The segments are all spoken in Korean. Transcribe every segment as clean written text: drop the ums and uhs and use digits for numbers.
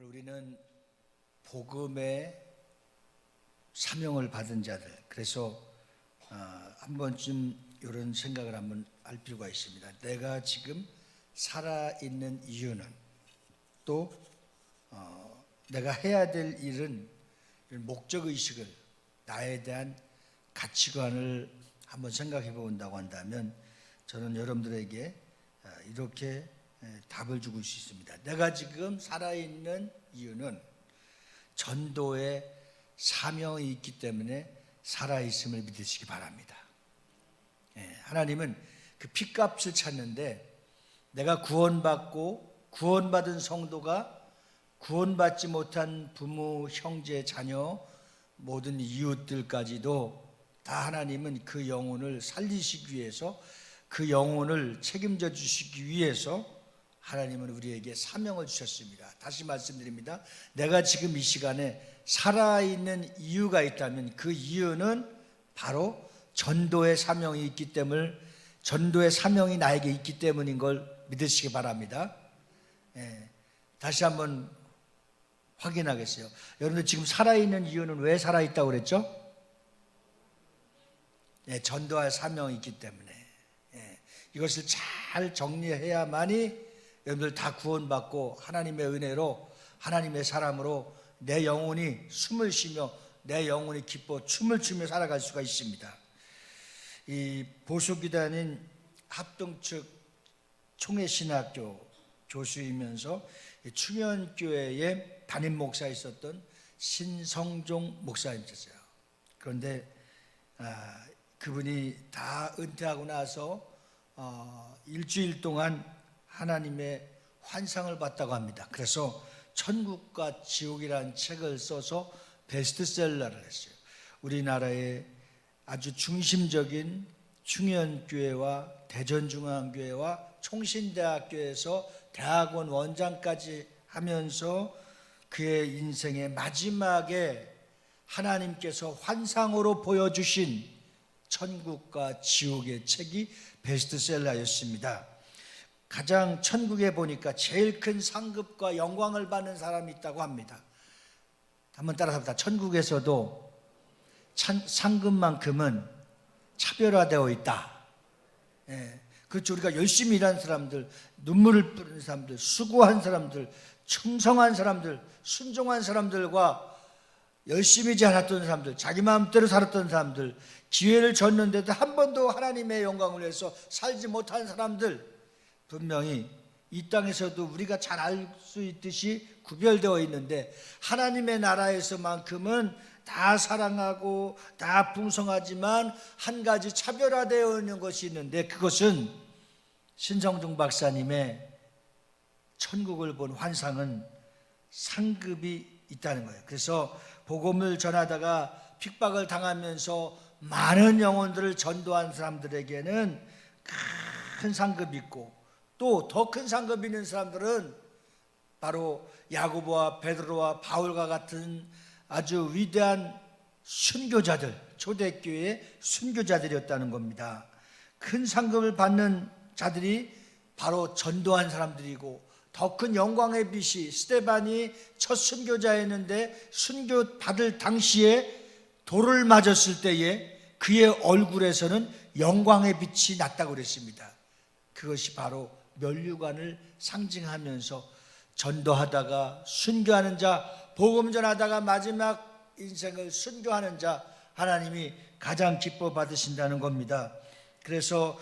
우리는 복음의 사명을 받은 자들, 그래서 한 번쯤 이런 생각을 한번 할 필요가 있습니다. 내가 지금 살아있는 이유는, 또 내가 해야 될 일은, 목적의식을, 나에 대한 가치관을 한번 생각해 본다고 한다면, 저는 여러분들에게 이렇게 답을 주고 있습니다. 내가 지금 살아있는 이유는 전도의 사명이 있기 때문에 살아있음을 믿으시기 바랍니다. 하나님은 그 핏값을 찾는데, 내가 구원받은 성도가 구원받지 못한 부모, 형제, 자녀, 모든 이웃들까지도 다 하나님은 그 영혼을 살리시기 위해서, 그 영혼을 책임져 주시기 위해서 하나님은 우리에게 사명을 주셨습니다. 다시 말씀드립니다. 내가 지금 이 시간에 살아있는 이유가 있다면 그 이유는 바로 전도의 사명이 있기 때문에, 전도의 사명이 나에게 있기 때문인 걸 믿으시기 바랍니다. 다시 한번 확인하겠어요. 여러분들 지금 살아있는 이유는 왜 살아있다고 그랬죠? 전도할 사명이 있기 때문에. 이것을 잘 정리해야만이 여러분들 다 구원받고 하나님의 은혜로, 하나님의 사람으로 내 영혼이 숨을 쉬며 내 영혼이 기뻐 춤을 추며 살아갈 수가 있습니다. 이 보수기단인 합동측 총회신학교 교수이면서 충현교회의 담임 목사에 있었던 신성종 목사님이셨어요. 그런데 그분이 다 은퇴하고 나서 일주일 동안 하나님의 환상을 봤다고 합니다. 그래서 천국과 지옥이라는 책을 써서 베스트셀러를 했어요. 우리나라의 아주 중심적인 충현교회와 대전중앙교회와 총신대학교에서 대학원 원장까지 하면서 그의 인생의 마지막에 하나님께서 환상으로 보여주신 천국과 지옥의 책이 베스트셀러였습니다. 가장 천국에 보니까 제일 큰 상급과 영광을 받는 사람이 있다고 합니다. 한번 따라서 봅니다. 천국에서도 상급만큼은 차별화되어 있다. 그렇죠. 우리가 열심히 일하는 사람들, 눈물을 뿌리는 사람들, 수고한 사람들, 충성한 사람들, 순종한 사람들과 열심히 하지 않았던 사람들, 자기 마음대로 살았던 사람들, 기회를 줬는데도 한 번도 하나님의 영광을 위해서 살지 못한 사람들, 분명히 이 땅에서도 우리가 잘 알 수 있듯이 구별되어 있는데, 하나님의 나라에서만큼은 다 사랑하고 다 풍성하지만 한 가지 차별화되어 있는 것이 있는데, 그것은 신성종 박사님의 천국을 본 환상은 상급이 있다는 거예요. 그래서 복음을 전하다가 핍박을 당하면서 많은 영혼들을 전도한 사람들에게는 큰 상급이 있고, 또 더 큰 상급이 있는 사람들은 바로 야고보와 베드로와 바울과 같은 아주 위대한 순교자들, 초대교회의 순교자들이었다는 겁니다. 큰 상급을 받는 자들이 바로 전도한 사람들이고, 더 큰 영광의 빛이, 스데반이 첫 순교자였는데 순교 받을 당시에 돌을 맞았을 때에 그의 얼굴에서는 영광의 빛이 났다고 그랬습니다. 그것이 바로 면류관을 상징하면서 전도하다가 순교하는 자, 복음 전하다가 마지막 인생을 순교하는 자, 하나님이 가장 기뻐 받으신다는 겁니다. 그래서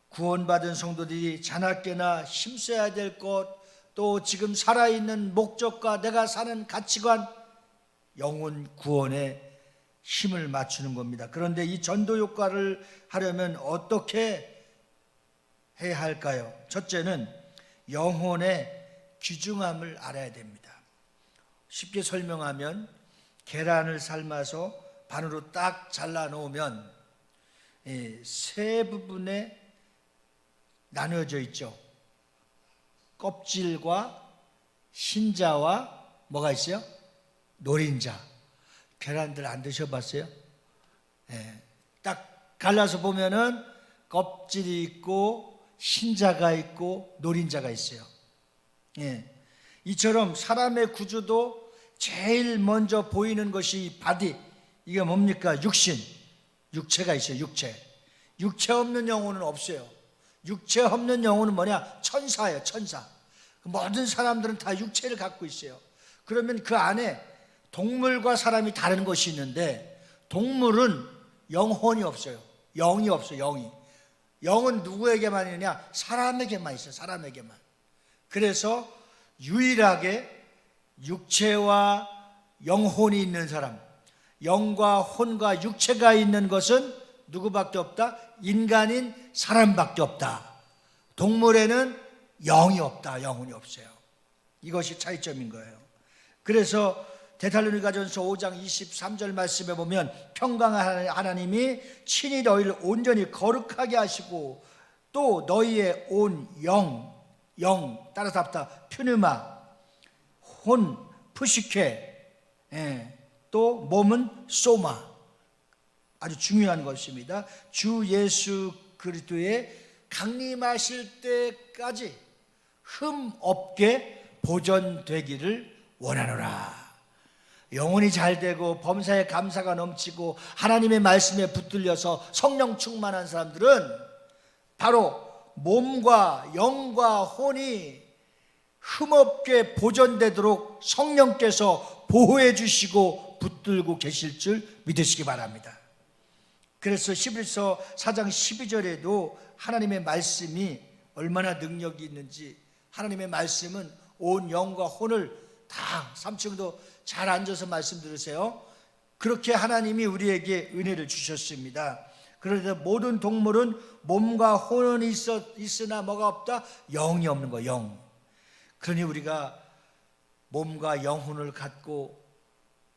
구원받은 성도들이 자나깨나 힘써야 될 것, 또 지금 살아있는 목적과 내가 사는 가치관, 영혼 구원에 힘을 맞추는 겁니다. 그런데 이 전도 효과를 하려면 어떻게 해야 할까요? 첫째는 영혼의 귀중함을 알아야 됩니다. 쉽게 설명하면, 계란을 삶아서 반으로 딱 잘라 놓으면 세 부분에 나누어져 있죠. 껍질과 흰자와 뭐가 있어요? 노린자. 계란들 안 드셔봤어요? 딱 갈라서 보면은 껍질이 있고 흰자가 있고 노린자가 있어요. 이처럼 사람의 구주도 제일 먼저 보이는 것이 바디, 이게 뭡니까? 육신, 육체가 있어요. 육체 없는 영혼은 없어요. 육체 없는 영혼은 뭐냐? 천사예요. 천사. 모든 사람들은 다 육체를 갖고 있어요. 그러면 그 안에 동물과 사람이 다른 것이 있는데, 동물은 영혼이 없어요. 영이 없어요. 영은 누구에게만 있느냐? 사람에게만 있어요. 사람에게만. 그래서 유일하게 육체와 영혼이 있는 사람, 영과 혼과 육체가 있는 것은 누구밖에 없다? 인간인 사람밖에 없다. 동물에는 영이 없다. 영혼이 없어요. 이것이 차이점인 거예요. 그래서 데살로니가전서 5장 23절 말씀에 보면 평강한 하나님이 친히 너희를 온전히 거룩하게 하시고 또 너희의 온 영 따라서 합다 푸뉴마, 혼 푸시케, 또 몸은 소마, 아주 중요한 것입니다. 주 예수 그리스도의 강림하실 때까지 흠 없게 보존되기를 원하노라. 영혼이 잘 되고 범사에 감사가 넘치고 하나님의 말씀에 붙들려서 성령 충만한 사람들은 바로 몸과 영과 혼이 흠없게 보존되도록 성령께서 보호해 주시고 붙들고 계실 줄 믿으시기 바랍니다. 그래서 히브리서 4장 12절에도 하나님의 말씀이 얼마나 능력이 있는지, 하나님의 말씀은 온 영과 혼을 다, 3층도 잘 앉아서 말씀 들으세요. 그렇게 하나님이 우리에게 은혜를 주셨습니다. 그런데 모든 동물은 몸과 혼은 있으나 뭐가 없다? 영이 없는 거예요. 영. 그러니 우리가 몸과 영혼을 갖고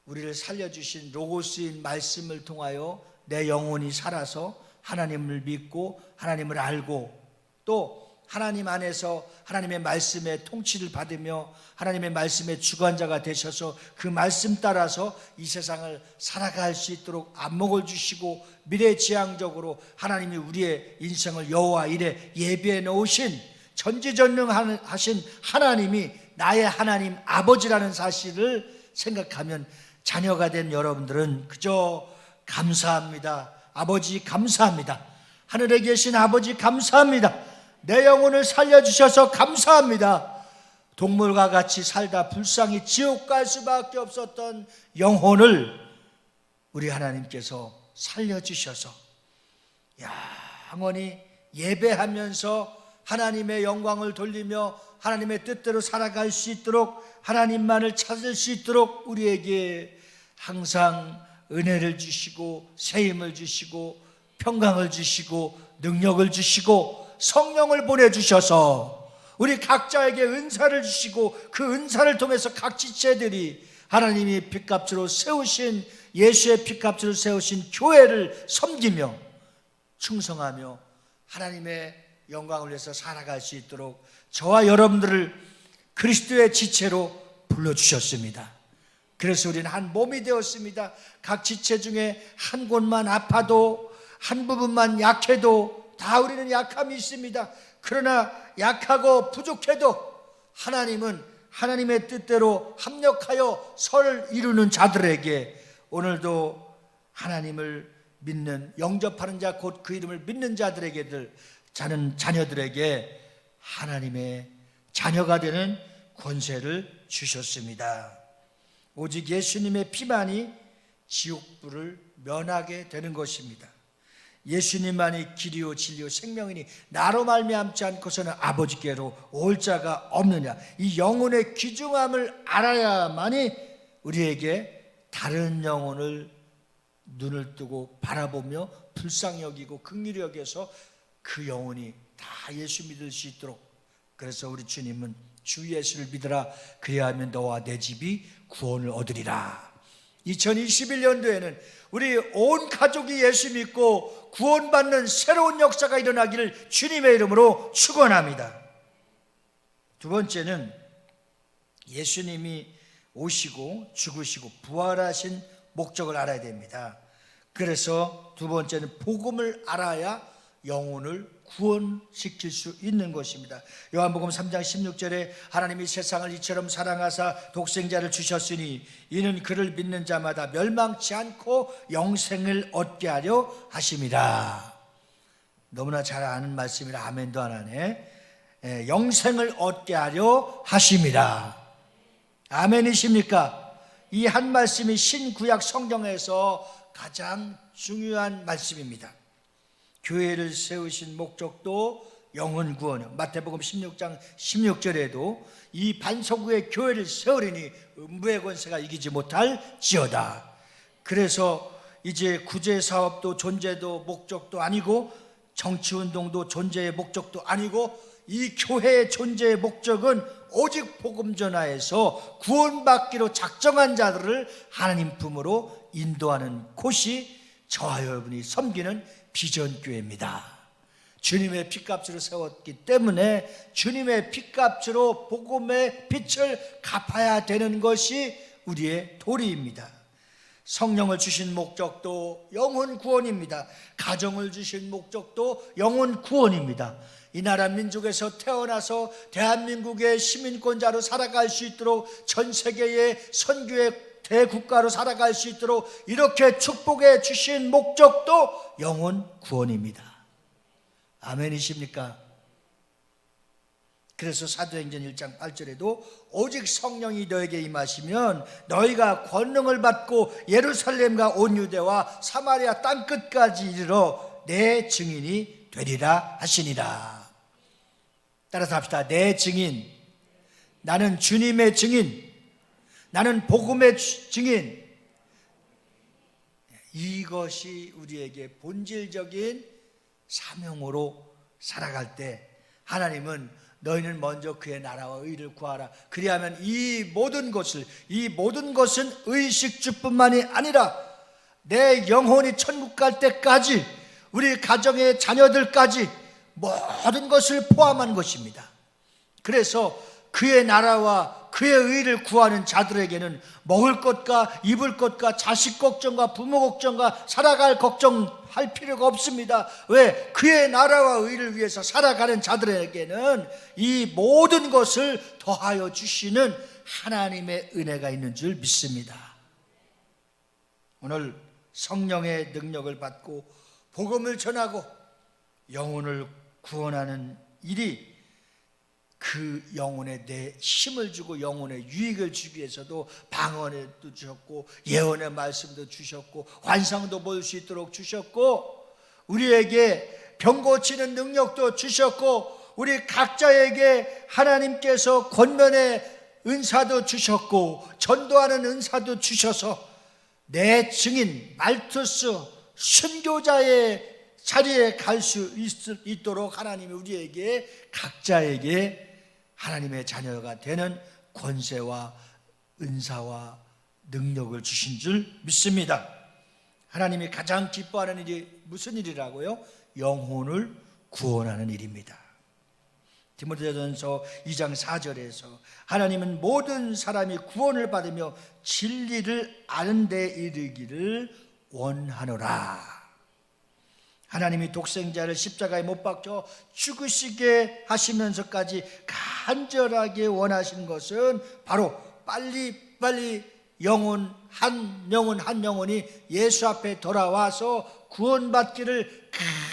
우리를 살려주신 로고스인 말씀을 통하여 내 영혼이 살아서 하나님을 믿고 하나님을 알고 또 하나님 안에서 하나님의 말씀의 통치를 받으며 하나님의 말씀의 주관자가 되셔서 그 말씀 따라서 이 세상을 살아갈 수 있도록 안목을 주시고 미래지향적으로 하나님이 우리의 인생을 여호와 이래 예비해 놓으신 전지전능하신 하나님이 나의 하나님 아버지라는 사실을 생각하면 자녀가 된 여러분들은 그저 감사합니다. 아버지 감사합니다. 하늘에 계신 아버지 감사합니다. 내 영혼을 살려주셔서 감사합니다. 동물과 같이 살다 불쌍히 지옥 갈 수밖에 없었던 영혼을 우리 하나님께서 살려주셔서 영원히 예배하면서 하나님의 영광을 돌리며 하나님의 뜻대로 살아갈 수 있도록, 하나님만을 찾을 수 있도록 우리에게 항상 은혜를 주시고 세임을 주시고 평강을 주시고 능력을 주시고 성령을 보내주셔서 우리 각자에게 은사를 주시고 그 은사를 통해서 각 지체들이 하나님이 핏값으로 세우신, 예수의 핏값으로 세우신 교회를 섬기며 충성하며 하나님의 영광을 위해서 살아갈 수 있도록 저와 여러분들을 그리스도의 지체로 불러주셨습니다. 그래서 우리는 한 몸이 되었습니다. 각 지체 중에 한 곳만 아파도, 한 부분만 약해도 다 우리는 약함이 있습니다. 그러나 약하고 부족해도 하나님은 하나님의 뜻대로 합력하여 설을 이루는 자들에게 오늘도 하나님을 믿는, 영접하는 자 곧 그 이름을 믿는 자들에게들, 자녀들에게 하나님의 자녀가 되는 권세를 주셨습니다. 오직 예수님의 피만이 지옥불을 면하게 되는 것입니다. 예수님만이 길이요 진리요 생명이니 나로 말미암지 않고서는 아버지께로 올 자가 없느냐. 이 영혼의 귀중함을 알아야만이 우리에게 다른 영혼을 눈을 뜨고 바라보며 불쌍히 여기고 긍휼히 여겨서 그 영혼이 다 예수 믿을 수 있도록, 그래서 우리 주님은 주 예수를 믿으라 그리하면 너와 내 집이 구원을 얻으리라. 2021년도에는 우리 온 가족이 예수 믿고 구원받는 새로운 역사가 일어나기를 주님의 이름으로 축원합니다. 두 번째는 예수님이 오시고 죽으시고 부활하신 목적을 알아야 됩니다. 그래서 두 번째는 복음을 알아야 영혼을 구원시킬 수 있는 것입니다. 요한복음 3장 16절에 하나님이 세상을 이처럼 사랑하사 독생자를 주셨으니 이는 그를 믿는 자마다 멸망치 않고 영생을 얻게 하려 하심이라. 너무나 잘 아는 말씀이라 아멘도 안 하네. 영생을 얻게 하려 하심이라. 아멘이십니까? 이 한 말씀이 신구약 성경에서 가장 중요한 말씀입니다. 교회를 세우신 목적도 영혼 구원이요. 마태복음 16장 16절에도 이 반석 위에 교회를 세우리니 음부의 권세가 이기지 못할지어다. 그래서 이제 구제 사업도 존재도 목적도 아니고 정치운동도 존재의 목적도 아니고 이 교회의 존재의 목적은 오직 복음 전하에서 구원받기로 작정한 자들을 하나님 품으로 인도하는 곳이 저와 여러분이 섬기는 비전교회입니다. 주님의 핏값으로 세웠기 때문에 주님의 핏값으로 복음의 빛을 갚아야 되는 것이 우리의 도리입니다. 성령을 주신 목적도 영혼 구원입니다. 가정을 주신 목적도 영혼 구원입니다. 이 나라 민족에서 태어나서 대한민국의 시민권자로 살아갈 수 있도록 전 세계의 선교의 대국가로 살아갈 수 있도록 이렇게 축복해 주신 목적도 영혼 구원입니다. 아멘이십니까? 그래서 사도행전 1장 8절에도 오직 성령이 너에게 임하시면 너희가 권능을 받고 예루살렘과 온 유대와 사마리아 땅끝까지 이르러 내 증인이 되리라 하시니라. 따라서 합시다. 내 증인. 나는 주님의 증인. 나는 복음의 증인. 이것이 우리에게 본질적인 사명으로 살아갈 때 하나님은 너희는 먼저 그의 나라와 의를 구하라. 그리하면 이 모든 것은 의식주뿐만이 아니라 내 영혼이 천국 갈 때까지 우리 가정의 자녀들까지 모든 것을 포함한 것입니다. 그래서 그의 나라와 그의 의를 구하는 자들에게는 먹을 것과 입을 것과 자식 걱정과 부모 걱정과 살아갈 걱정할 필요가 없습니다. 왜? 그의 나라와 의를 위해서 살아가는 자들에게는 이 모든 것을 더하여 주시는 하나님의 은혜가 있는 줄 믿습니다. 오늘 성령의 능력을 받고 복음을 전하고 영혼을 구원하는 일이 그 영혼에 내 힘을 주고 영혼에 유익을 주기 위해서도 방언도 주셨고 예언의 말씀도 주셨고 환상도 볼 수 있도록 주셨고 우리에게 병 고치는 능력도 주셨고 우리 각자에게 하나님께서 권면의 은사도 주셨고 전도하는 은사도 주셔서 내 증인 말투스 순교자의 자리에 갈 수 있도록 하나님이 우리에게 각자에게 하나님의 자녀가 되는 권세와 은사와 능력을 주신 줄 믿습니다. 하나님이 가장 기뻐하는 일이 무슨 일이라고요? 영혼을 구원하는 일입니다. 디모데전서 2장 4절에서 하나님은 모든 사람이 구원을 받으며 진리를 아는 데 이르기를 원하노라. 하나님이 독생자를 십자가에 못 박혀 죽으시게 하시면서까지 간절하게 원하신 것은 바로 빨리 영혼 한 영혼이 예수 앞에 돌아와서 구원받기를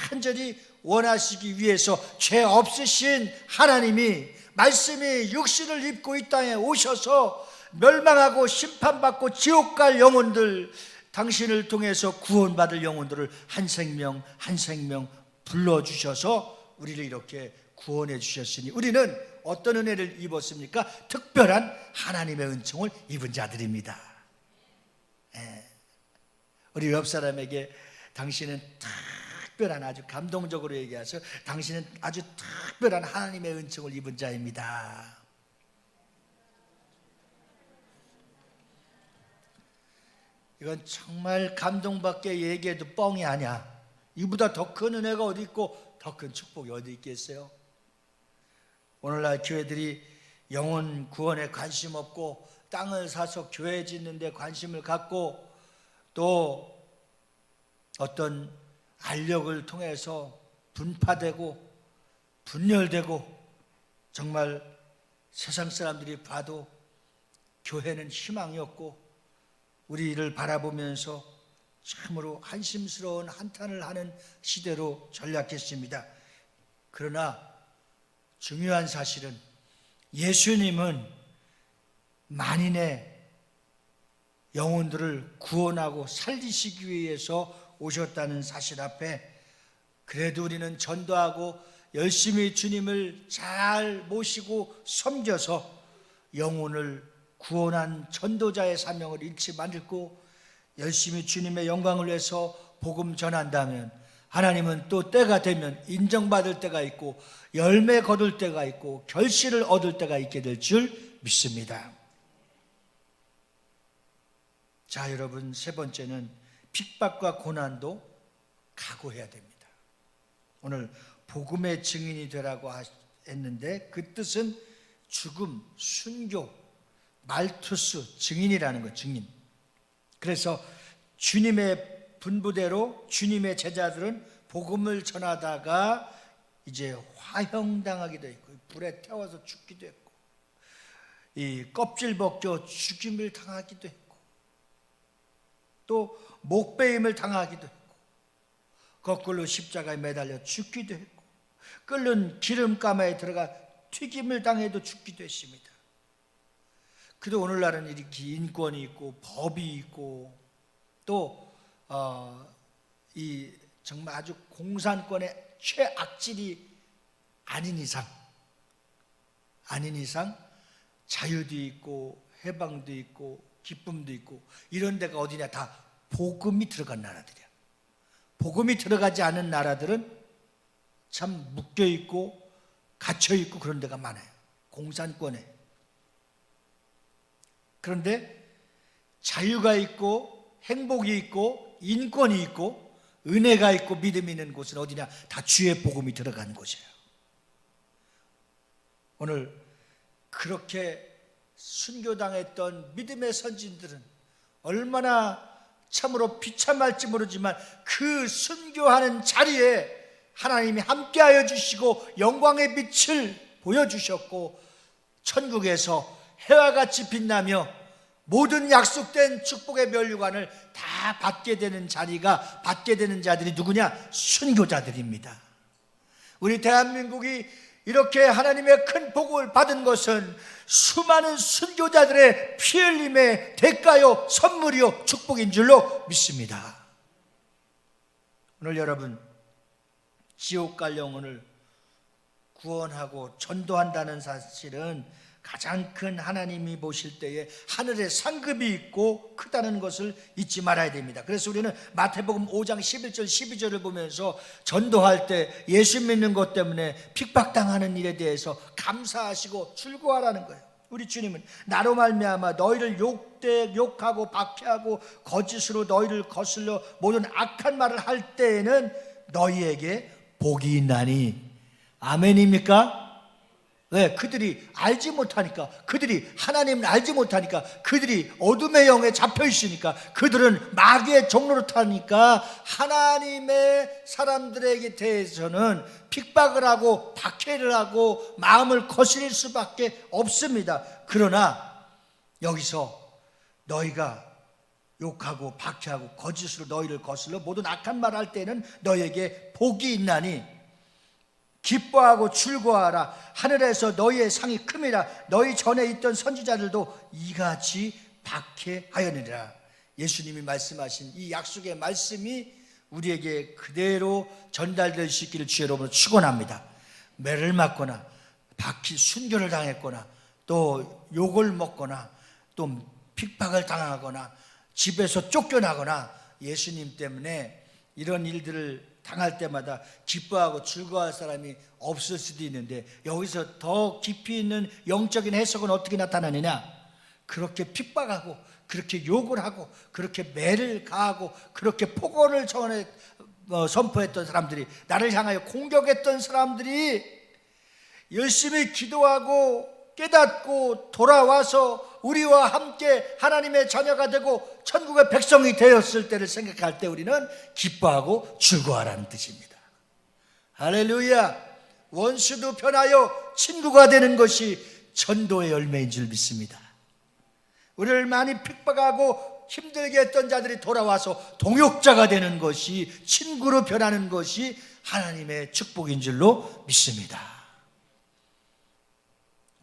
간절히 원하시기 위해서 죄 없으신 하나님이 말씀이 육신을 입고 이 땅에 오셔서 멸망하고 심판받고 지옥 갈 영혼들, 당신을 통해서 구원받을 영혼들을 한 생명 한 생명 불러주셔서 우리를 이렇게 구원해 주셨으니 우리는 어떤 은혜를 입었습니까? 특별한 하나님의 은총을 입은 자들입니다. 우리 옆 사람에게 당신은 특별한, 아주 감동적으로 얘기해서 당신은 아주 특별한 하나님의 은총을 입은 자입니다. 이건 정말 감동받게 얘기해도 뻥이 아니야. 이보다 더 큰 은혜가 어디 있고 더 큰 축복이 어디 있겠어요? 오늘날 교회들이 영혼 구원에 관심 없고 땅을 사서 교회 짓는 데 관심을 갖고 또 어떤 알력을 통해서 분파되고 분열되고 정말 세상 사람들이 봐도 교회는 희망이 없고 우리를 바라보면서 참으로 한심스러운 한탄을 하는 시대로 전락했습니다. 그러나 중요한 사실은 예수님은 만인의 영혼들을 구원하고 살리시기 위해서 오셨다는 사실 앞에 그래도 우리는 전도하고 열심히 주님을 잘 모시고 섬겨서 영혼을 구원한 전도자의 사명을 잃지 말고 열심히 주님의 영광을 위해서 복음 전한다면 하나님은 또 때가 되면 인정받을 때가 있고 열매 거둘 때가 있고 결실을 얻을 때가 있게 될 줄 믿습니다. 자, 여러분, 세 번째는 핍박과 고난도 각오해야 됩니다. 오늘 복음의 증인이 되라고 했는데 그 뜻은 죽음, 순교, 말투스, 증인이라는 것, 증인. 그래서 주님의 분부대로 주님의 제자들은 복음을 전하다가 이제 화형당하기도 했고 불에 태워서 죽기도 했고 이 껍질 벗겨 죽임을 당하기도 했고 또 목베임을 당하기도 했고 거꾸로 십자가에 매달려 죽기도 했고 끓는 기름가마에 들어가 튀김을 당해도 죽기도 했습니다. 그래도 오늘날은 이렇게 인권이 있고 법이 있고 또 이 정말 아주 공산권의 최악질이 아닌 이상 자유도 있고 해방도 있고 기쁨도 있고 이런 데가 어디냐 다 복음이 들어간 나라들이야. 복음이 들어가지 않은 나라들은 참 묶여있고 갇혀있고 그런 데가 많아요. 공산권에. 그런데 자유가 있고 행복이 있고 인권이 있고 은혜가 있고 믿음이 있는 곳은 어디냐 다 주의 복음이 들어간 곳이에요. 오늘 그렇게 순교당했던 믿음의 선진들은 얼마나 참으로 비참할지 모르지만 그 순교하는 자리에 하나님이 함께하여 주시고 영광의 빛을 보여주셨고 천국에서 해와 같이 빛나며 모든 약속된 축복의 면류관을 다 받게 되는 자리가 받게 되는 자들이 누구냐? 순교자들입니다. 우리 대한민국이 이렇게 하나님의 큰 복을 받은 것은 수많은 순교자들의 피 흘림의 대가요 선물이요 축복인 줄로 믿습니다. 오늘 여러분 지옥 갈 영혼을 구원하고 전도한다는 사실은 가장 큰 하나님이 보실 때에 하늘에 상급이 있고 크다는 것을 잊지 말아야 됩니다. 그래서 우리는 마태복음 5장 11절 12절을 보면서 전도할 때 예수 믿는 것 때문에 핍박당하는 일에 대해서 감사하시고 즐거워하라는 거예요. 우리 주님은 나로 말미암아 너희를 욕하고 박해하고 거짓으로 너희를 거슬러 모든 악한 말을 할 때에는 너희에게 복이 있나니. 아멘입니까? 왜? 그들이 알지 못하니까, 그들이 하나님을 알지 못하니까, 그들이 어둠의 영에 잡혀 있으니까, 그들은 마귀의 종로로 타니까 하나님의 사람들에게 대해서는 핍박을 하고 박해를 하고 마음을 거스릴 수밖에 없습니다. 그러나 여기서 너희가 욕하고 박해하고 거짓으로 너희를 거슬러 모든 악한 말을 할 때는 너희에게 복이 있나니 기뻐하고 즐거워하라. 하늘에서 너희의 상이 큼이라. 너희 전에 있던 선지자들도 이같이 박해하였느니라. 예수님이 말씀하신 이 약속의 말씀이 우리에게 그대로 전달될 수 있기를 주의 이름으로 축원합니다. 매를 맞거나 순교를 당했거나 또 욕을 먹거나 또 핍박을 당하거나 집에서 쫓겨나거나 예수님 때문에 이런 일들을 당할 때마다 기뻐하고 즐거워할 사람이 없을 수도 있는데 여기서 더 깊이 있는 영적인 해석은 어떻게 나타나느냐? 그렇게 핍박하고 그렇게 욕을 하고 그렇게 매를 가하고 그렇게 폭언을 선포했던 사람들이, 나를 향하여 공격했던 사람들이 열심히 기도하고 깨닫고 돌아와서 우리와 함께 하나님의 자녀가 되고 천국의 백성이 되었을 때를 생각할 때 우리는 기뻐하고 즐거워하라는 뜻입니다. 할렐루야. 원수도 변하여 친구가 되는 것이 전도의 열매인 줄 믿습니다. 우리를 많이 핍박하고 힘들게 했던 자들이 돌아와서 동역자가 되는 것이, 친구로 변하는 것이 하나님의 축복인 줄로 믿습니다.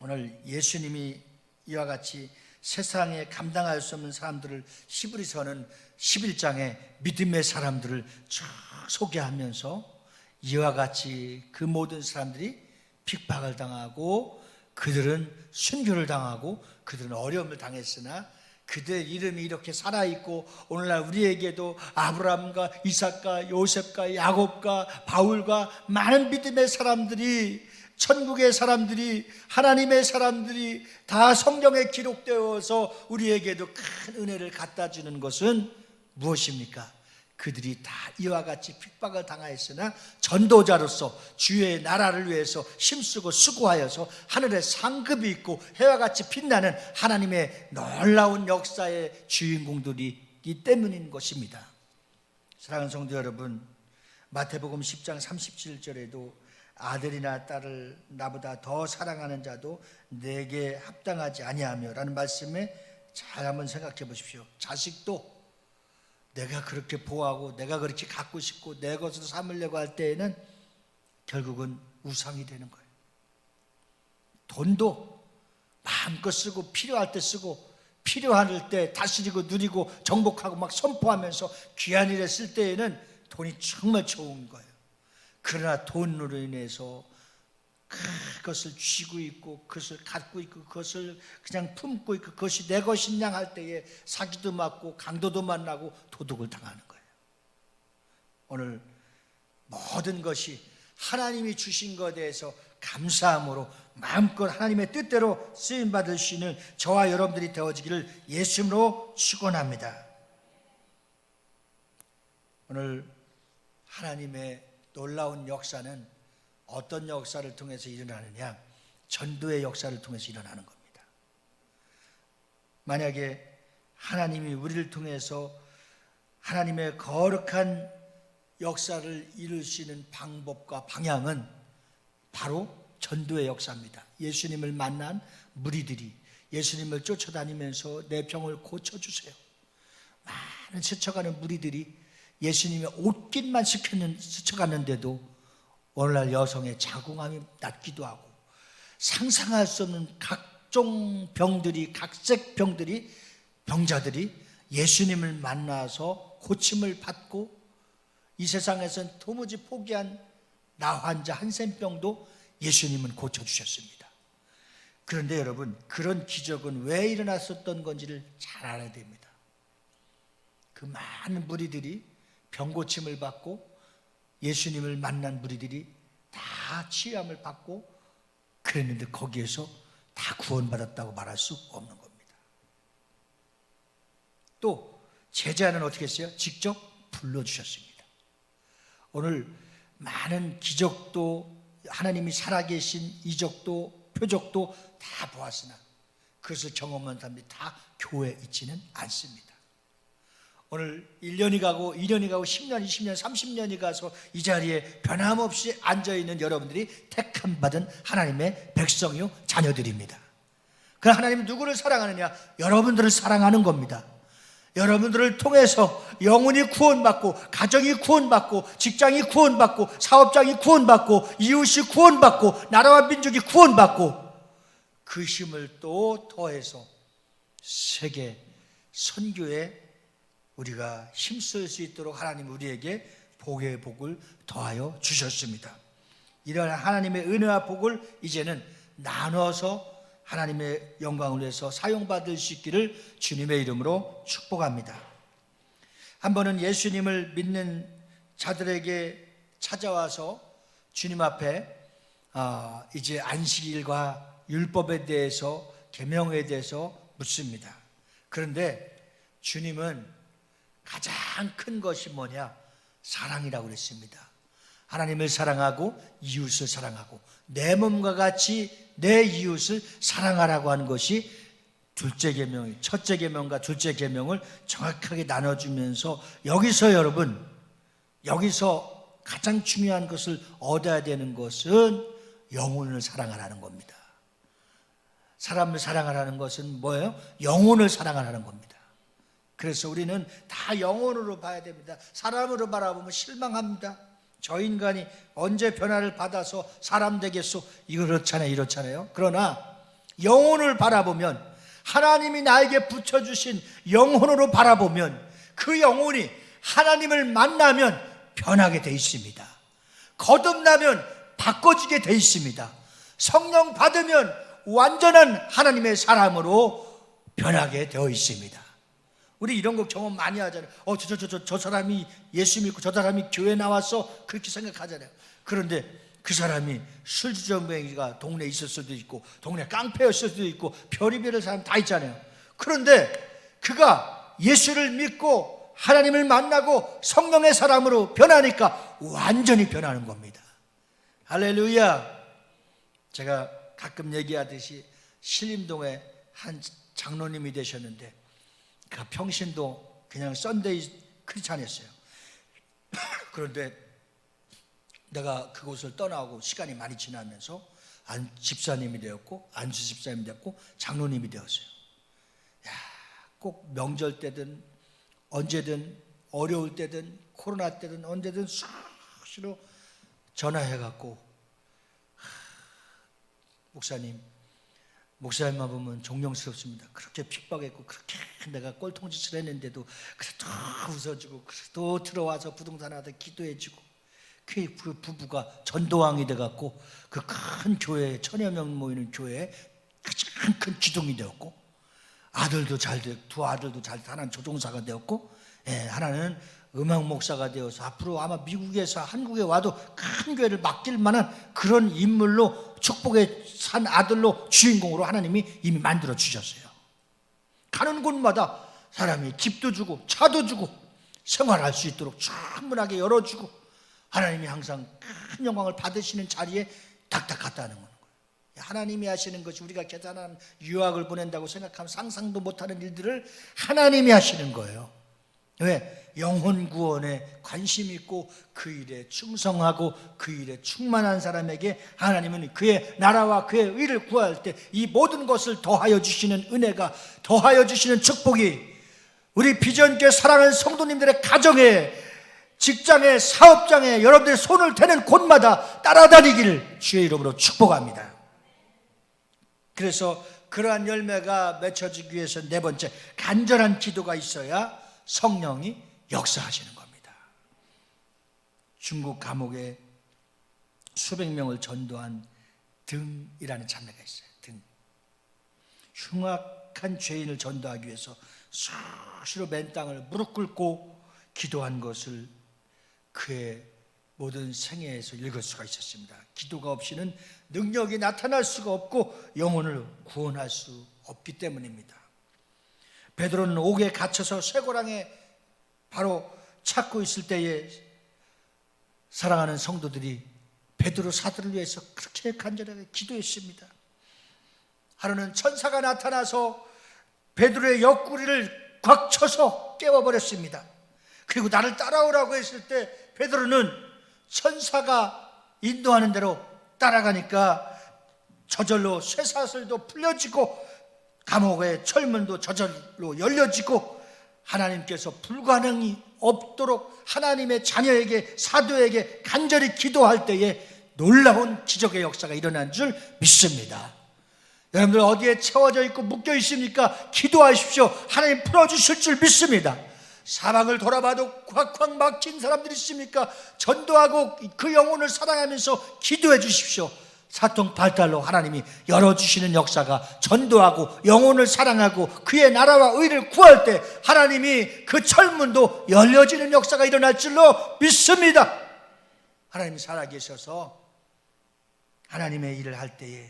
오늘 예수님이 이와 같이 세상에 감당할 수 없는 사람들을, 히브리서는 11장에 믿음의 사람들을 쭉 소개하면서 이와 같이 그 모든 사람들이 핍박을 당하고 그들은 순교를 당하고 그들은 어려움을 당했으나 그들 이름이 이렇게 살아있고 오늘날 우리에게도 아브라함과 이삭과 요셉과 야곱과 바울과 많은 믿음의 사람들이, 천국의 사람들이, 하나님의 사람들이 다 성경에 기록되어서 우리에게도 큰 은혜를 갖다 주는 것은 무엇입니까? 그들이 다 이와 같이 핍박을 당하였으나 전도자로서 주의 나라를 위해서 힘쓰고 수고하여서 하늘에 상급이 있고 해와 같이 빛나는 하나님의 놀라운 역사의 주인공들이기 때문인 것입니다. 사랑하는 성도 여러분, 마태복음 10장 37절에도 아들이나 딸을 나보다 더 사랑하는 자도 내게 합당하지 아니하며 라는 말씀에 잘 한번 생각해 보십시오. 자식도 내가 그렇게 보호하고 내가 그렇게 갖고 싶고 내 것으로 삼으려고 할 때에는 결국은 우상이 되는 거예요. 돈도 마음껏 쓰고 필요할 때 쓰고 필요할 때 다스리고 누리고 정복하고 막 선포하면서 귀한 일에 쓸 때에는 돈이 정말 좋은 거예요. 그러나 돈으로 인해서 그것을 쥐고 있고 그것을 갖고 있고 그것을 그냥 품고 있고 그것이 내 것이냐 할 때에 사기도 맞고 강도도 만나고 도둑을 당하는 거예요. 오늘 모든 것이 하나님이 주신 것에 대해서 감사함으로 마음껏 하나님의 뜻대로 쓰임받을 수 있는 저와 여러분들이 되어지기를 예수님으로 축원합니다. 오늘 하나님의 놀라운 역사는 어떤 역사를 통해서 일어나느냐? 전도의 역사를 통해서 일어나는 겁니다. 만약에 하나님이 우리를 통해서 하나님의 거룩한 역사를 이룰 수 있는 방법과 방향은 바로 전도의 역사입니다. 예수님을 만난 무리들이 예수님을 쫓아다니면서 내 병을 고쳐주세요. 많은 스쳐가는 무리들이 예수님의 옷깃만 스쳐갔는데도 오늘날 여성의 자궁암이 낫기도 하고 상상할 수 없는 각종 병들이, 각색 병들이, 병자들이 예수님을 만나서 고침을 받고 이 세상에서는 도무지 포기한 나 환자 한센병도 예수님은 고쳐주셨습니다. 그런데 여러분, 그런 기적은 왜 일어났었던 건지를 잘 알아야 됩니다. 그 많은 무리들이 병고침을 받고 예수님을 만난 무리들이 다 치유함을 받고 그랬는데 거기에서 다 구원받았다고 말할 수 없는 겁니다. 또 제자는 어떻게 했어요? 직접 불러주셨습니다. 오늘 많은 기적도 하나님이 살아계신 이적도 표적도 다 보았으나 그것을 경험한 사람들이 다 교회에 있지는 않습니다. 오늘 1년이 가고 2년이 가고 10년, 20년, 30년이 가서 이 자리에 변함없이 앉아있는 여러분들이 택함 받은 하나님의 백성이요 자녀들입니다. 그러나 하나님은 누구를 사랑하느냐? 여러분들을 사랑하는 겁니다. 여러분들을 통해서 영혼이 구원받고 가정이 구원받고 직장이 구원받고 사업장이 구원받고 이웃이 구원받고 나라와 민족이 구원받고 그 힘을 또 더해서 세계 선교에 우리가 힘쓸 수 있도록 하나님 우리에게 복의 복을 더하여 주셨습니다. 이러한 하나님의 은혜와 복을 이제는 나눠서 하나님의 영광을 위해서 사용받을 수 있기를 주님의 이름으로 축복합니다. 한 번은 예수님을 믿는 자들에게 찾아와서 주님 앞에 이제 안식일과 율법에 대해서 계명에 대해서 묻습니다. 그런데 주님은 가장 큰 것이 뭐냐? 사랑이라고 그랬습니다. 하나님을 사랑하고 이웃을 사랑하고 내 몸과 같이 내 이웃을 사랑하라고 하는 것이 둘째 계명, 첫째 계명과 둘째 계명을 정확하게 나눠주면서 여기서 여러분, 여기서 가장 중요한 것을 얻어야 되는 것은 영혼을 사랑하라는 겁니다. 사람을 사랑하라는 것은 뭐예요? 영혼을 사랑하라는 겁니다. 그래서 우리는 다 영혼으로 봐야 됩니다. 사람으로 바라보면 실망합니다. 저 인간이 언제 변화를 받아서 사람 되겠소? 이렇잖아요. 그러나 영혼을 바라보면, 하나님이 나에게 붙여주신 영혼으로 바라보면, 그 영혼이 하나님을 만나면 변하게 돼 있습니다. 거듭나면 바꿔지게 돼 있습니다. 성령 받으면 완전한 하나님의 사람으로 변하게 되어 있습니다. 우리 이런 거 경험 많이 하잖아요. 저 사람이 예수 믿고 저 사람이 교회 나왔어, 그렇게 생각하잖아요. 그런데 그 사람이 술주정뱅이가 동네에 있을 수도 있고, 동네 깡패였을 수도 있고, 별의별 사람 다 있잖아요. 그런데 그가 예수를 믿고 하나님을 만나고 성령의 사람으로 변하니까 완전히 변하는 겁니다. 할렐루야. 제가 가끔 얘기하듯이 신림동에 한 장로님이 되셨는데, 그 평신도 그냥 썬데이 크리스찬이었어요. 그런데 내가 그곳을 떠나고 시간이 많이 지나면서 집사님이 되었고, 안수 집사님이 되었고, 장로님이 되었어요. 꼭 명절 때든 언제든, 어려울 때든 코로나 때든 언제든 수시로 전화해갖고, 목사님만 보면 존경스럽습니다. 그렇게 핍박했고, 그렇게 내가 꼴통짓을 했는데도 그래도 웃어주고, 그래도 들어와서 부동산 하다 기도해주고, 그 부부가 전도왕이 돼갖고 그 큰 교회, 1000여 명 모이는 교회에 가장 큰 기둥이 되었고, 아들도 잘 되고, 두 아들도 잘, 하나는 조종사가 되었고, 하나는 음악 목사가 되어서 앞으로 아마 미국에서 한국에 와도 큰 교회를 맡길 만한 그런 인물로, 축복의 산 아들로, 주인공으로 하나님이 이미 만들어 주셨어요. 가는 곳마다 사람이 집도 주고 차도 주고 생활할 수 있도록 충분하게 열어주고, 하나님이 항상 큰 영광을 받으시는 자리에 딱딱 갖다 놓는 거예요. 하나님이 하시는 것이, 우리가 계산한 유학을 보낸다고 생각하면 상상도 못하는 일들을 하나님이 하시는 거예요. 왜? 영혼 구원에 관심 있고 그 일에 충성하고 그 일에 충만한 사람에게 하나님은 그의 나라와 그의 의를 구할 때 이 모든 것을 더하여 주시는 은혜가, 더하여 주시는 축복이 우리 비전교회 사랑하는 성도님들의 가정에, 직장에, 사업장에, 여러분들의 손을 대는 곳마다 따라다니기를 주의 이름으로 축복합니다. 그래서 그러한 열매가 맺혀지기 위해서 네 번째, 간절한 기도가 있어야 성령이 역사하시는 겁니다. 중국 감옥에 수백 명을 전도한 등이라는 자매가 있어요. 등. 흉악한 죄인을 전도하기 위해서 수시로 맨 땅을 무릎 꿇고 기도한 것을 그의 모든 생애에서 읽을 수가 있었습니다. 기도가 없이는 능력이 나타날 수가 없고 영혼을 구원할 수 없기 때문입니다. 베드로는 옥에 갇혀서 쇠고랑에 바로 찾고 있을 때에 사랑하는 성도들이 베드로 사도를 위해서 그렇게 간절하게 기도했습니다. 하루는 천사가 나타나서 베드로의 옆구리를 꽉 쳐서 깨워버렸습니다. 그리고 나를 따라오라고 했을 때 베드로는 천사가 인도하는 대로 따라가니까 저절로 쇠사슬도 풀려지고 감옥의 철문도 저절로 열려지고, 하나님께서 불가능이 없도록 하나님의 자녀에게, 사도에게 간절히 기도할 때에 놀라운 기적의 역사가 일어난 줄 믿습니다. 여러분들 어디에 채워져 있고 묶여 있습니까? 기도하십시오. 하나님 풀어주실 줄 믿습니다. 사방을 돌아봐도 꽉꽉 막힌 사람들이 있습니까? 전도하고 그 영혼을 사랑하면서 기도해 주십시오. 사통팔달로 하나님이 열어주시는 역사가, 전도하고 영혼을 사랑하고 그의 나라와 의를 구할 때 하나님이 그 철문도 열려지는 역사가 일어날 줄로 믿습니다. 하나님이 살아계셔서 하나님의 일을 할 때에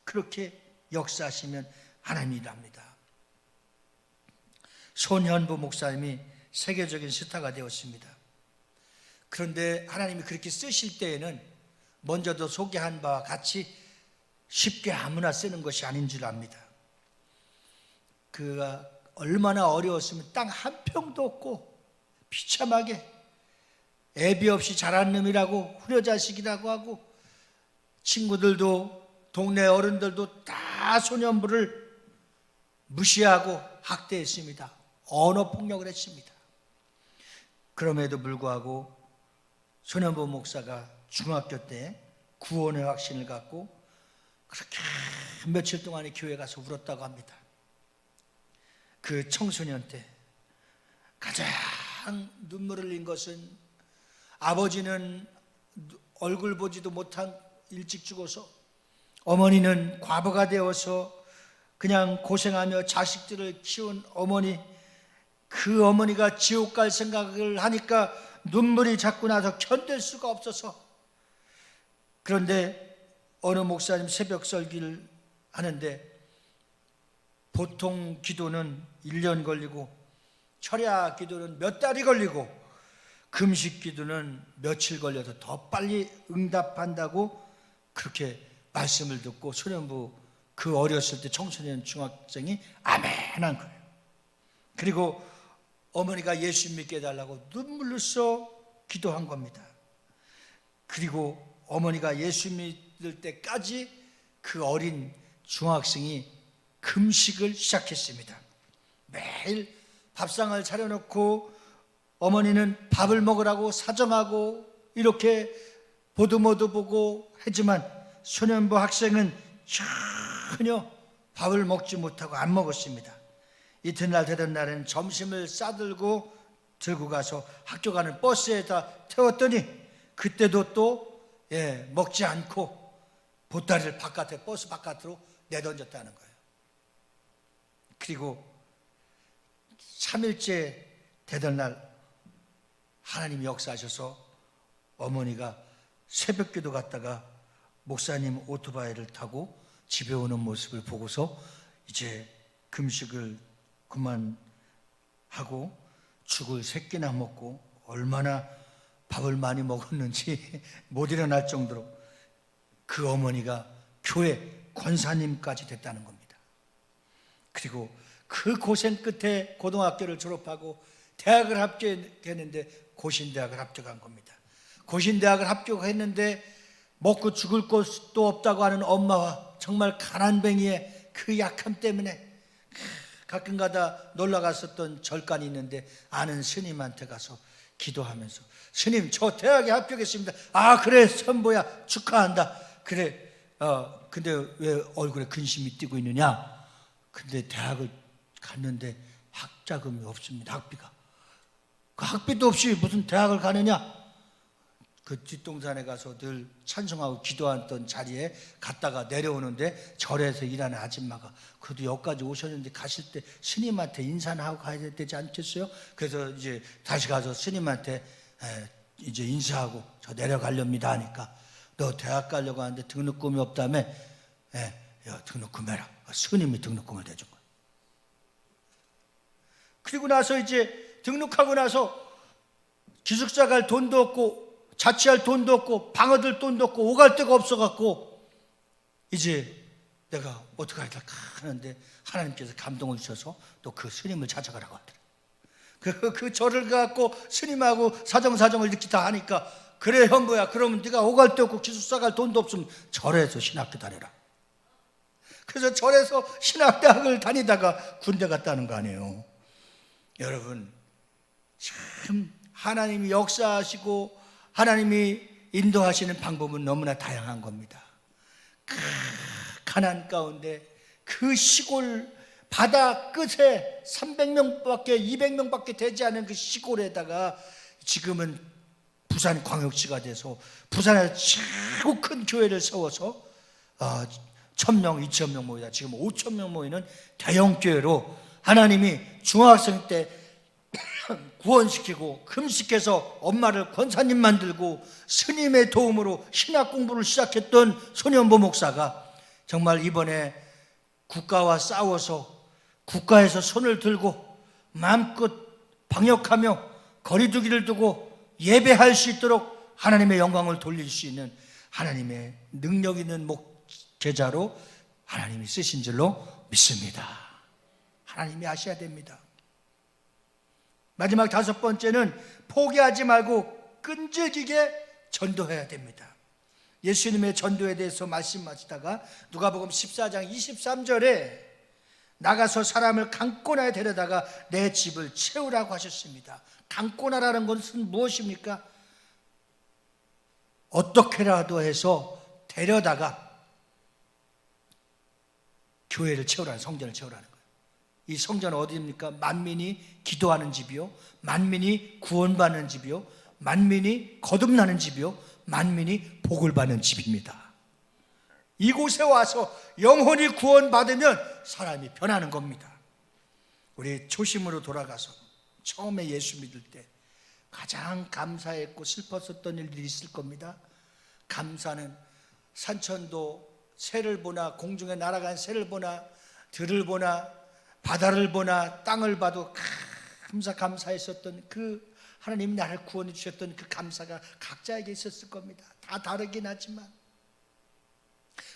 그렇게 역사하시면 하나님이 일합니다. 손현부 목사님이 세계적인 스타가 되었습니다. 그런데 하나님이 그렇게 쓰실 때에는 먼저도 소개한 바와 같이 쉽게 아무나 쓰는 것이 아닌 줄 압니다. 그가 얼마나 어려웠으면 땅 한 평도 없고 비참하게 애비 없이 자란 놈이라고, 후려자식이라고 하고, 친구들도 동네 어른들도 다 소년부를 무시하고 학대했습니다. 언어폭력을 했습니다. 그럼에도 불구하고 소년부 목사가 중학교 때 구원의 확신을 갖고 그렇게 며칠 동안에 교회 가서 울었다고 합니다. 그 청소년 때 가장 눈물을 흘린 것은 아버지는 얼굴 보지도 못한 일찍 죽어서 어머니는 과부가 되어서 그냥 고생하며 자식들을 키운 어머니, 그 어머니가 지옥 갈 생각을 하니까 눈물이 자꾸 나서 견딜 수가 없어서, 그런데 어느 목사님 새벽 설기를 하는데 보통 기도는 1년 걸리고 철야 기도는 몇 달이 걸리고 금식 기도는 며칠 걸려서 더 빨리 응답한다고 그렇게 말씀을 듣고 소년부 그 어렸을 때 청소년 중학생이 아멘한 거예요. 그리고 어머니가 예수 믿게 해달라고 눈물로 써 기도한 겁니다. 그리고 어머니가 예수 믿을 때까지 그 어린 중학생이 금식을 시작했습니다. 매일 밥상을 차려놓고 어머니는 밥을 먹으라고 사정하고 이렇게 보도모도 보고 하지만 소년부 학생은 전혀 밥을 먹지 못하고 안 먹었습니다. 이튿날 되던 날은 점심을 싸들고 들고 가서 학교 가는 버스에다 태웠더니 그때도 또 먹지 않고 보따리를 바깥에 버스 바깥으로 내던졌다는 거예요. 그리고 3일째 되던 날 하나님이 역사하셔서 어머니가 새벽기도 갔다가 목사님 오토바이를 타고 집에 오는 모습을 보고서 이제 금식을 그만하고 죽을 3끼나 먹고 얼마나 밥을 많이 먹었는지 못 일어날 정도로 그 어머니가 교회 권사님까지 됐다는 겁니다. 그리고 그 고생 끝에 고등학교를 졸업하고 대학을 합격했는데 고신대학을 합격한 겁니다. 고신대학을 합격했는데 먹고 죽을 것도 없다고 하는 엄마와 정말 가난뱅이의 그 약함 때문에 가끔가다 놀러갔었던 절간이 있는데 아는 스님한테 가서 기도하면서 스님 저 대학에 합격했습니다. 아 그래 선보야 축하한다. 그래 근데 왜 얼굴에 근심이 띄고 있느냐. 근데 대학을 갔는데 학자금이 없습니다. 학비가. 그 학비도 없이 무슨 대학을 가느냐. 그 뒷동산에 가서 늘 찬송하고 기도했던 자리에 갔다가 내려오는데 절에서 일하는 아줌마가 그래도 여기까지 오셨는데 가실 때 스님한테 인사는 하고 가야 되지 않겠어요? 그래서 이제 다시 가서 스님한테 이제 인사하고 저 내려가렵니다 하니까 너 대학 가려고 하는데 등록금이 없다며? 야, 등록금 해라. 스님이 등록금을 대준 거야. 그리고 나서 이제 등록하고 나서 기숙사 갈 돈도 없고 자취할 돈도 없고 방어들 돈도 없고 오갈 데가 없어갖고 이제 내가 어떻게 할까 하는데 하나님께서 감동을 주셔서 또 그 스님을 찾아가라고 하더라. 그 절을 가갖고 스님하고 사정을 이렇게 다 하니까 그래 현보야 그러면 네가 오갈 데 없고 기숙사 갈 돈도 없으면 절에서 신학교 다녀라. 그래서 절에서 신학대학을 다니다가 군대 갔다는 거 아니에요. 여러분 참 하나님이 역사하시고 하나님이 인도하시는 방법은 너무나 다양한 겁니다. 가난 가운데 그 시골 바다 끝에 300명밖에 200명밖에 되지 않은 그 시골에다가 지금은 부산광역시가 돼서 부산에서 최고 큰 교회를 세워서 1000명, 2000명 모이다 지금 5000명 모이는 대형교회로 하나님이 중학생 때 구원시키고 금식해서 엄마를 권사님 만들고 스님의 도움으로 신학 공부를 시작했던 소년부 목사가 정말 이번에 국가와 싸워서 국가에서 손을 들고 마음껏 방역하며 거리두기를 두고 예배할 수 있도록 하나님의 영광을 돌릴 수 있는 하나님의 능력 있는 목제자로 하나님이 쓰신 줄로 믿습니다. 하나님이 아셔야 됩니다. 마지막 5번째는 포기하지 말고 끈질기게 전도해야 됩니다. 예수님의 전도에 대해서 말씀하시다가 누가복음 14장 23절에 나가서 사람을 강권하에 데려다가 내 집을 채우라고 하셨습니다. 강권하라는 것은 무엇입니까? 어떻게라도 해서 데려다가 교회를 채우라는, 성전을 채우라는 거예요. 이 성전은 어디입니까? 만민이 기도하는 집이요, 만민이 구원받는 집이요, 만민이 거듭나는 집이요, 만민이 복을 받는 집입니다. 이곳에 와서 영혼이 구원받으면 사람이 변하는 겁니다. 우리 초심으로 돌아가서 처음에 예수 믿을 때 가장 감사했고 슬펐었던 일들이 있을 겁니다. 감사는 산천도 새를 보나, 공중에 날아간 새를 보나, 들을 보나, 바다를 보나, 땅을 봐도 감사했었던 그 하나님 나를 구원해 주셨던 그 감사가 각자에게 있었을 겁니다. 다 다르긴 하지만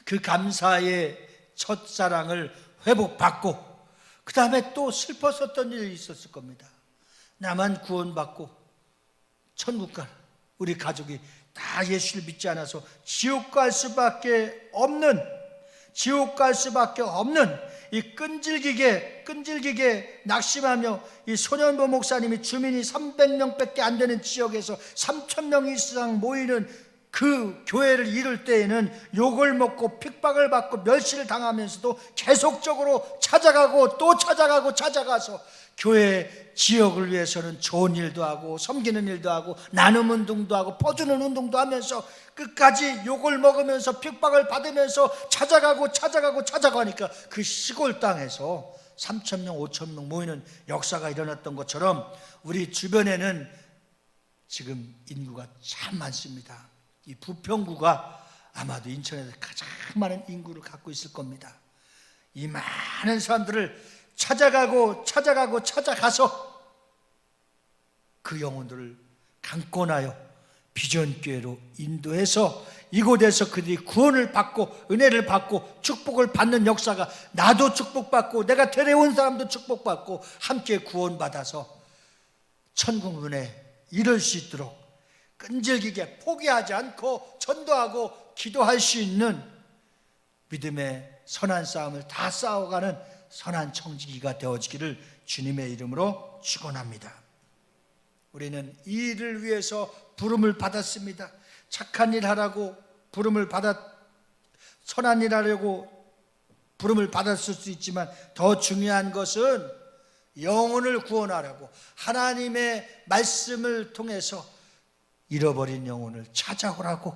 그 감사의 첫사랑을 회복받고 그 다음에 또 슬펐었던 일이 있었을 겁니다. 나만 구원받고 천국 간 우리 가족이 다 예수를 믿지 않아서 지옥 갈 수밖에 없는 이 끈질기게 낙심하며 이 소년보 목사님이 주민이 300명밖에 안 되는 지역에서 3,000명 이상 모이는 그 교회를 이룰 때에는 욕을 먹고 핍박을 받고 멸시를 당하면서도 계속적으로 찾아가고 또 찾아가서 교회 지역을 위해서는 좋은 일도 하고 섬기는 일도 하고 나눔 운동도 하고 퍼주는 운동도 하면서 끝까지 욕을 먹으면서 핍박을 받으면서 찾아가니까 그 시골 땅에서 3,000명 5,000명 모이는 역사가 일어났던 것처럼 우리 주변에는 지금 인구가 참 많습니다. 이 부평구가 아마도 인천에서 가장 많은 인구를 갖고 있을 겁니다. 이 많은 사람들을 찾아가서 그 영혼들을 강권하여 비전교회로 인도해서 이곳에서 그들이 구원을 받고 은혜를 받고 축복을 받는 역사가, 나도 축복받고 내가 데려온 사람도 축복받고 함께 구원받아서 천국 은혜 이룰 수 있도록 끈질기게 포기하지 않고 전도하고 기도할 수 있는 믿음의 선한 싸움을 다 싸워가는 선한 청지기가 되어지기를 주님의 이름으로 축원합니다. 우리는 이 일을 위해서 부름을 받았습니다. 착한 일 하라고 선한 일 하려고 부름을 받았을 수 있지만 더 중요한 것은 영혼을 구원하라고 하나님의 말씀을 통해서 잃어버린 영혼을 찾아오라고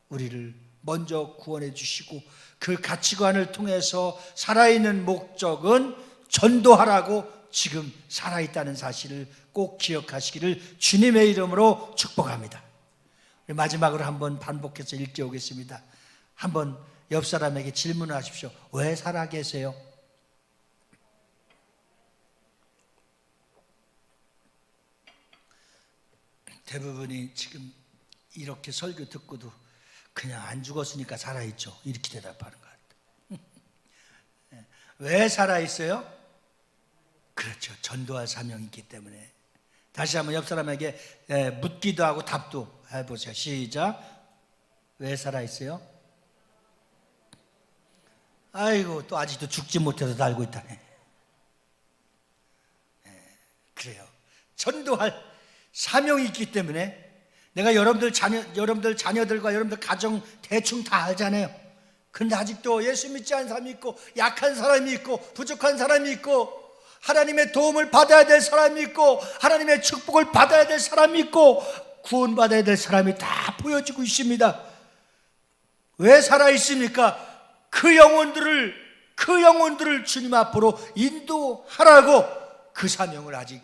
우리를 먼저 구원해 주시고 그 가치관을 통해서 살아있는 목적은 전도하라고 지금 살아있다는 사실을 꼭 기억하시기를 주님의 이름으로 축복합니다. 마지막으로 한번 반복해서 읽게 오겠습니다. 한번 옆 사람에게 질문하십시오. 왜 살아 계세요? 대부분이 지금 이렇게 설교 듣고도 그냥 안 죽었으니까 살아있죠, 이렇게 대답하는 것 같아요. 왜 살아있어요? 그렇죠, 전도할 사명이 있기 때문에. 다시 한번 옆 사람에게 묻기도 하고 답도 해보세요. 시작. 왜 살아있어요? 아이고, 또 아직도 죽지 못해서 살고 있다네. 그래요, 전도할 사명이 있기 때문에. 내가 여러분들 자녀들과 여러분들 가정 대충 다 알잖아요. 근데 아직도 예수 믿지 않은 사람이 있고, 약한 사람이 있고, 부족한 사람이 있고, 하나님의 도움을 받아야 될 사람이 있고, 하나님의 축복을 받아야 될 사람이 있고, 구원받아야 될 사람이 다 보여지고 있습니다. 왜 살아있습니까? 그 영혼들을 주님 앞으로 인도하라고 그 사명을 아직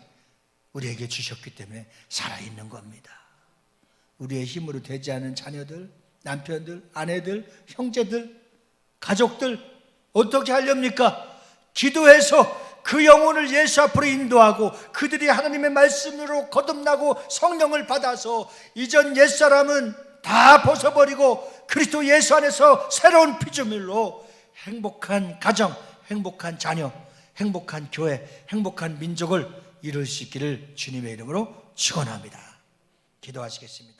우리에게 주셨기 때문에 살아있는 겁니다. 우리의 힘으로 되지 않은 자녀들, 남편들, 아내들, 형제들, 가족들 어떻게 하렵니까? 기도해서 그 영혼을 예수 앞으로 인도하고 그들이 하나님의 말씀으로 거듭나고 성령을 받아서 이전 옛사람은 다 벗어버리고 그리스도 예수 안에서 새로운 피조물로 행복한 가정, 행복한 자녀, 행복한 교회, 행복한 민족을 이룰 수 있기를 주님의 이름으로 축원합니다. 기도하시겠습니다.